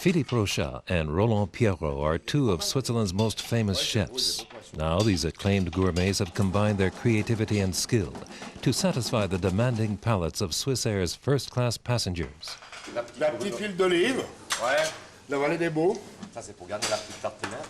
Philippe Rochat and Roland Pierrot are two of Switzerland's most famous chefs. Now these acclaimed gourmets have combined their creativity and skill to satisfy the demanding palates of Swissair's first-class passengers. La petite huile d'olive. Ouais. La vallée des beaux. Ça, c'est pour garder la petite tartinette.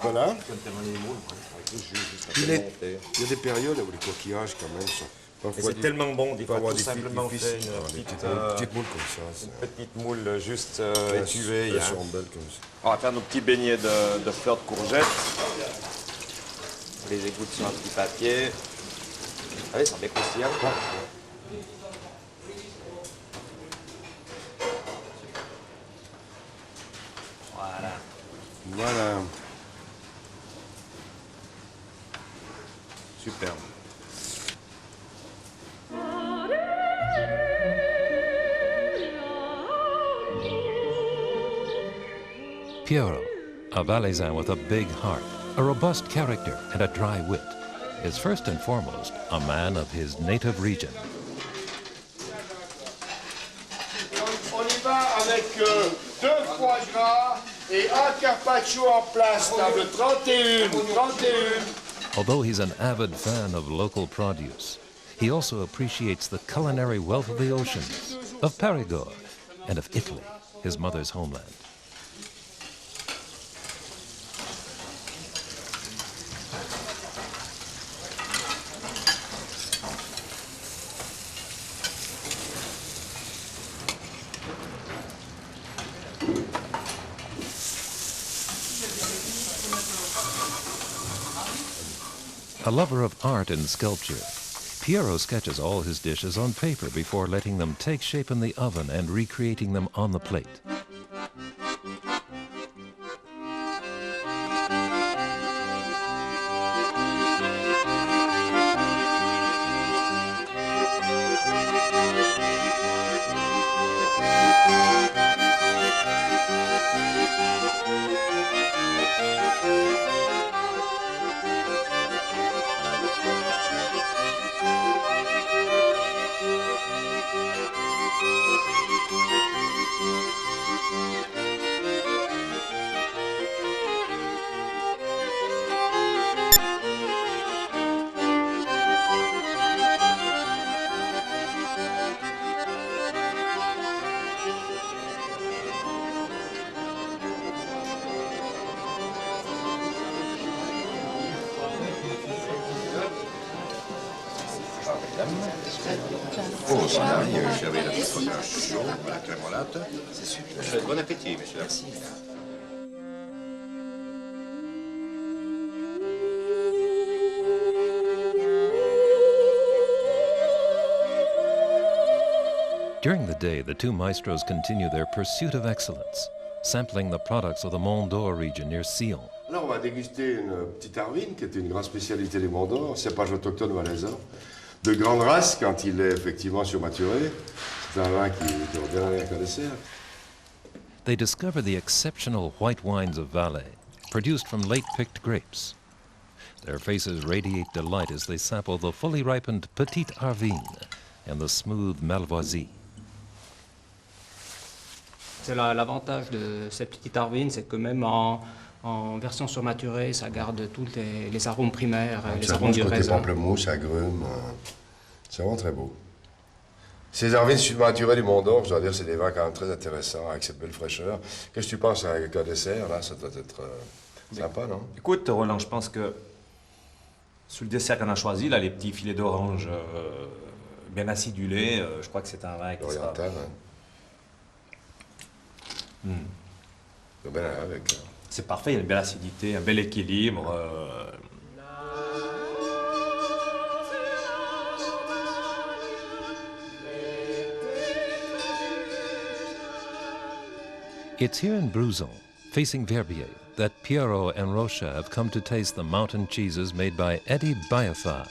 Voilà. Comme tellement les moules, avec le jus, juste Il y a des périodes où les coquillages, quand même, sont parfois... C'est tellement bon, des fois, tout simplement des fait petites moules comme ça. Une petite moule juste étuvée. Elles sont belles comme ça. On va faire nos petits beignets de fleurs de courgettes. On les égoutte sur un petit papier. Allez, ça fait croustillant. Voilà. Voilà. Superbe. Pierrot, a Valaisan with a big heart, a robust character, and a dry wit, is first and foremost a man of his native region. On y va avec 2 foie gras et un carpaccio en place, table 31. Although he's an avid fan of local produce, he also appreciates the culinary wealth of the oceans, of Perigord, and of Italy, his mother's homeland. A lover of art and sculpture, Pierrot sketches all his dishes on paper before letting them take shape in the oven and recreating them on the plate. Oh, ça arrive, j'avais le fromage chaud, la crémolate. C'est super. Bon appétit, monsieur. Merci. During the day, the two maestros continue their pursuit of excellence, sampling the products of the Mont d'Or region near Sion. Là, on va déguster une petite arvine, qui est une grande spécialité des Monts d'Or, cépage autochtone valaisan. De grande race quand il est effectivement surmaturé. C'est un vin qui ordonne rien qu'à dessert. They discover the exceptional white wines of Valais, produced from late-picked grapes. Their faces radiate delight as they sample the fully ripened Petite Arvine and the smooth Malvoisie. C'est l'avantage de cette petite arvine, c'est que même en version surmaturée, ça garde tous les arômes primaires, les arômes du raisin. Pamplemousse, agrumes, c'est vraiment très beau. Ces arvines surmaturées du Mont d'Or, je dois dire, c'est des vins quand même très intéressants, avec cette belle fraîcheur. Qu'est-ce que tu penses avec un dessert, là? Ça doit être sympa, non? Écoute, Roland, je pense que sur le dessert qu'on a choisi, là, les petits filets d'orange bien acidulés, je crois que c'est un vin qui sera... Oriental, hein? Bien avec. C'est parfait, il y a une belle acidité, un bel équilibre. It's here in Bruzon, facing Verbier, that Pierrot and Rochat have come to taste the mountain cheeses made by Eddie Bayafar.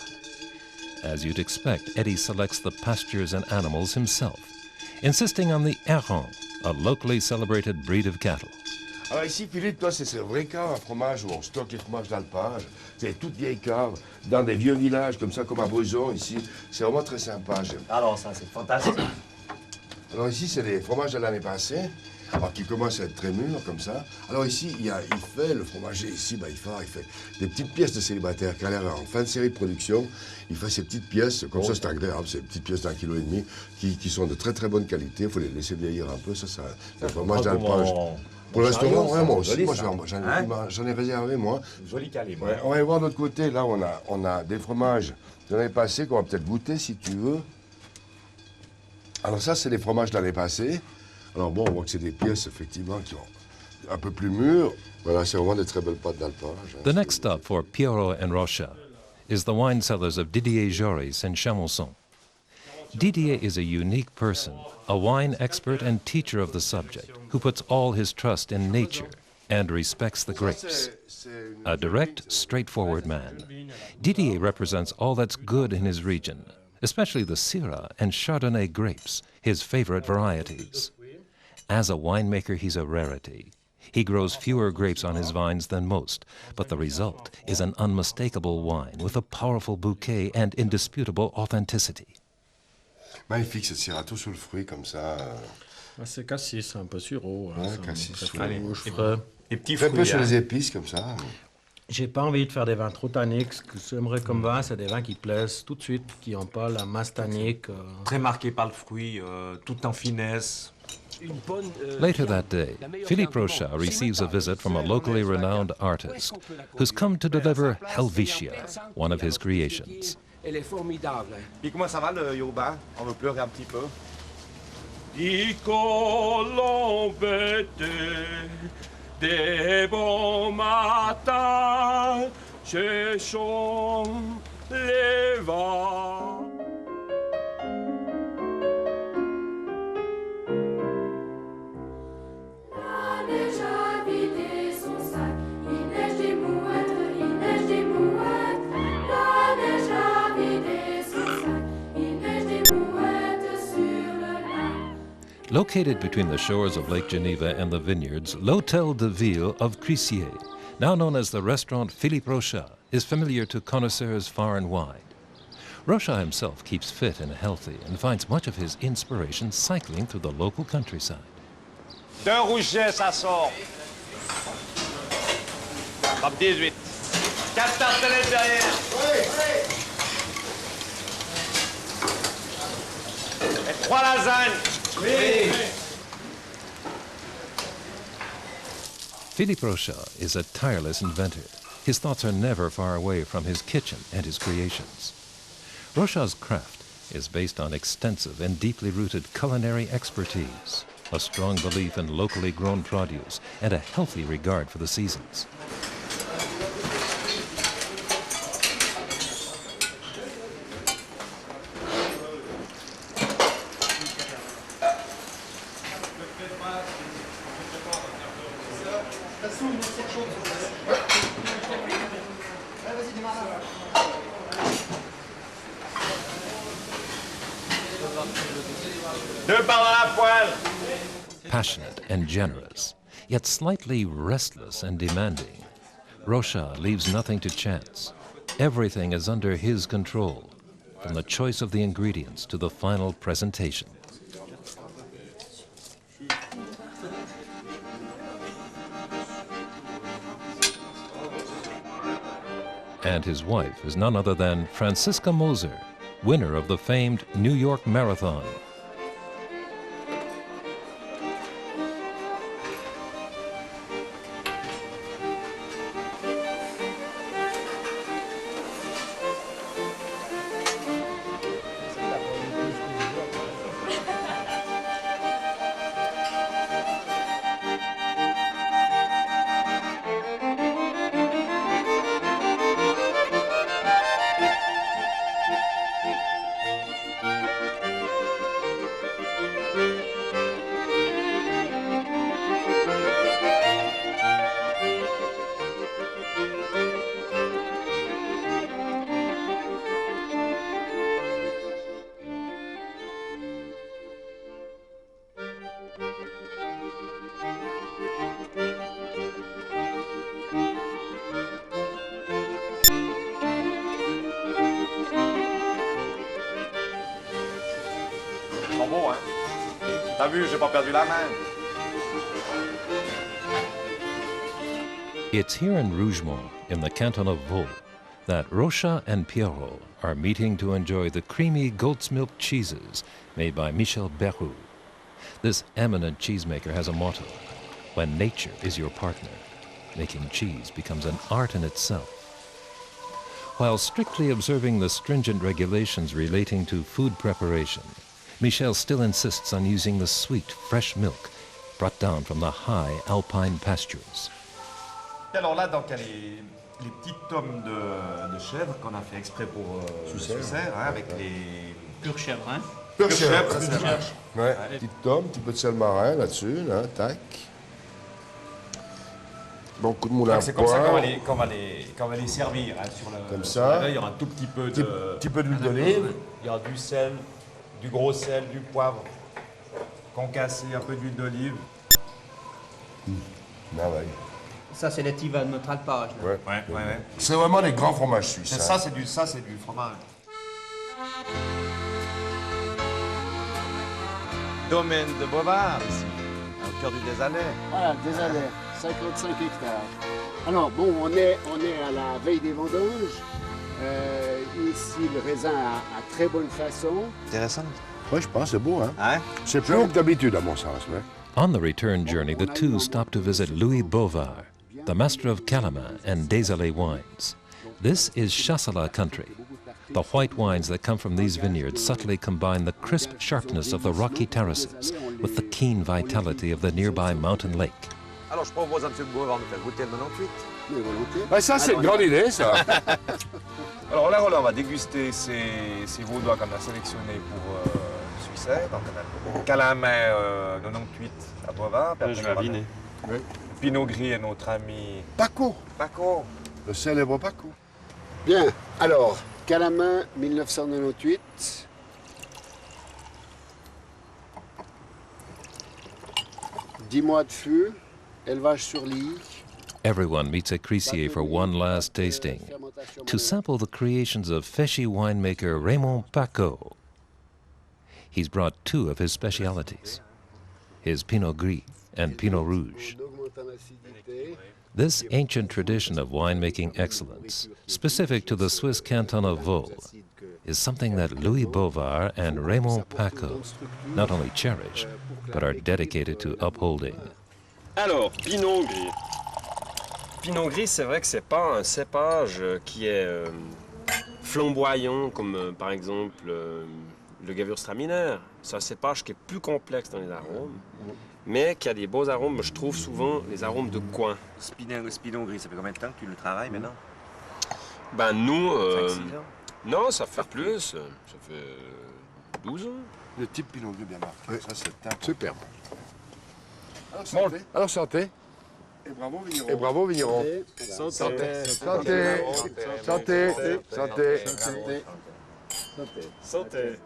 As you'd expect, Eddie selects the pastures and animals himself, insisting on the Héron, a locally celebrated breed of cattle. Alors ici, Philippe, toi, c'est ce vrai cave à fromage où on stocke les fromages d'alpage. C'est toutes vieilles caves, dans des vieux villages, comme ça, comme à Bruzon, ici. C'est vraiment très sympa. Alors ça, c'est fantastique. Alors ici, c'est les fromages de l'année passée. alors qui commence à être très mûr comme ça. Alors ici, il fait, le fromager ici, il fait des petites pièces de célibataire qui a l'air en fin de série de production. Il fait ces petites pièces, comme ça c'est agréable, ces petites pièces d'1,5 kg qui sont de très très bonne qualité. Il faut les laisser vieillir un peu, ça c'est le fromage d'alpage. Pour le restaurant, ouais, moi aussi, j'en ai réservé, moi. Joli calibre. Ouais, on va y voir de l'autre côté, là on a des fromages de l'année passée qu'on va peut-être goûter si tu veux. Alors ça, c'est les fromages de l'année passée. Alors bon, on voit que c'est des pièces, effectivement, qui sont un peu plus mûres. Voilà, c'est vraiment des très belles pâtes d'alpage. The next stop for Pierrot and Rocha is the wine cellars of Didier Joris in Chamonton. Didier is a unique person, a wine expert and teacher of the subject, who puts all his trust in nature and respects the grapes. A direct, straightforward man, Didier represents all that's good in his region, especially the Syrah and Chardonnay grapes, his favorite varieties. As a winemaker, he's a rarity. He grows fewer grapes on his vines than most, but the result is an unmistakable wine with a powerful bouquet and indisputable authenticity. Magnifique, cette Syrah, tout sous le fruit, comme ça. C'est cassis, un peu sureau. Ouais, cassis, Les petits très peu fruits. sur Hein. les épices, comme ça. J'ai pas envie de faire des vins trop tanniques. Ce que j'aimerais comme vin, c'est des vins qui plaisent tout de suite, qui n'ont pas la masse tannique. Très marqué par le fruit, tout en finesse. Later that day, Philippe Rocha receives a visit from a locally renowned artist who's come to deliver Helvetia, one of his creations. Elle est formidable. Puis comment ça va le yoruba? On veut pleurer un petit peu. Dico l'embête des bons matins, cherchons les vents. La neige a vidé son sac, il neige des mouettes, il neige des mouettes. La neige a vidé son sac, il neige des mouettes sur le lac. Located between the shores of Lake Geneva and the vineyards, l'Hôtel de Ville of Crissier, now known as the restaurant Philippe Rocha, is familiar to connoisseurs far and wide. Rocha himself keeps fit and healthy and finds much of his inspiration cycling through the local countryside. D'un rouget, ça sort. Top 18. 4 tartelettes derrière. Et 3 lasagnes. Philippe Rocha is a tireless inventor. His thoughts are never far away from his kitchen and his creations. Rocha's craft is based on extensive and deeply rooted culinary expertise, a strong belief in locally grown produce, and a healthy regard for the seasons. Deux par dans la poêle. Passionate and generous, yet slightly restless and demanding, Rocha leaves nothing to chance. Everything is under his control, from the choice of the ingredients to the final presentation. And his wife is none other than Franziska Moser, winner of the famed New York Marathon. Ils sont beaux, hein? T'as vu, j'ai pas perdu la main. It's here in Rougemont, in the canton of Vaud, that Rocha and Pierrot are meeting to enjoy the creamy goat's milk cheeses made by Michel Berroux. This eminent cheesemaker has a motto: when nature is your partner, making cheese becomes an art in itself. While strictly observing the stringent regulations relating to food preparation, Michel still insists on using the sweet, fresh milk brought down from the high alpine pastures. Alors là, donc, il y a les petites tomes de chèvre qu'on a fait exprès pour Swissair, hein, avec les... Pure chèvre, hein? Pure chèvre, ça c'est marche. Ouais, petite tome, petit peu de sel marin là-dessus, là, tac. Beaucoup de moulin à C'est comme ça poire. qu'on va les servir, hein, sur le... Comme sur ça. la veille, il y aura un tout petit peu de... Petit peu d'huile d'olive. Il y aura du sel, du gros sel, du poivre, concassé, un peu d'huile d'olive. Merveille. Ça, c'est l'étive de notre alpage. Là. Ouais. C'est vraiment les grands fromages suisses. Ça, c'est du fromage. Domaine de Bovard, ici, au cœur du Désalais. Voilà, Désalais, 55 hectares. Alors, bon, on est à la veille des vendanges. Ici, le raisin a très bonne façon. Intéressant. Oui, je pense, c'est beau, hein? Hein? C'est plus haut que d'habitude, à mon sens, ouais. On the return journey, the two stop to visit Louis Bovard, the master of Calamin and Désalais wines. This is Chasselas country. The white wines that come from these vineyards subtly combine the crisp sharpness of the rocky terraces with the keen vitality of the nearby mountain lake. Alors, je propose à M. Bovard de faire goûter le 98. Mais volontiers. Ouais, ça, c'est une grande idée, ça. Alors là, on va déguster ces vaudois qu'on a sélectionnés pour Swissair. Donc on a Calamin 98 à Bovard. Je vais aviner. Pinot Gris et notre ami Paco. Paco. Le célèbre Paco. Bien, alors, Calamin, 1998. Dix mois de fût, élevage sur lit. Everyone meets at Crissier for one last tasting, to sample the creations of Féchy winemaker Raymond Paco. He's brought two of his specialities, his Pinot Gris and Pinot Rouge. This ancient tradition of winemaking excellence, specific to the Swiss canton of Vaud, is something that Louis Bovard and Raymond Paco not only cherish, but are dedicated to upholding. Alors, Pinot Gris. Pinot Gris, c'est vrai que c'est pas un cépage qui est flamboyant comme par exemple le Gewürztraminer. C'est un cépage qui est plus complexe dans les arômes, mais qui a des beaux arômes. Je trouve souvent les arômes de coin. Pinot Gris, ça fait combien de temps que tu le travailles maintenant? Ben nous, 5-6 ans? non, ça fait plus. Ça fait 12 ans. Le type Pinot Gris bien marqué. Oui. Ça, c'est Superbe. Alors, santé. Alors, santé. Et bravo, vigneron. Santé. Santé. Santé. Santé. Santé. Santé. Santé.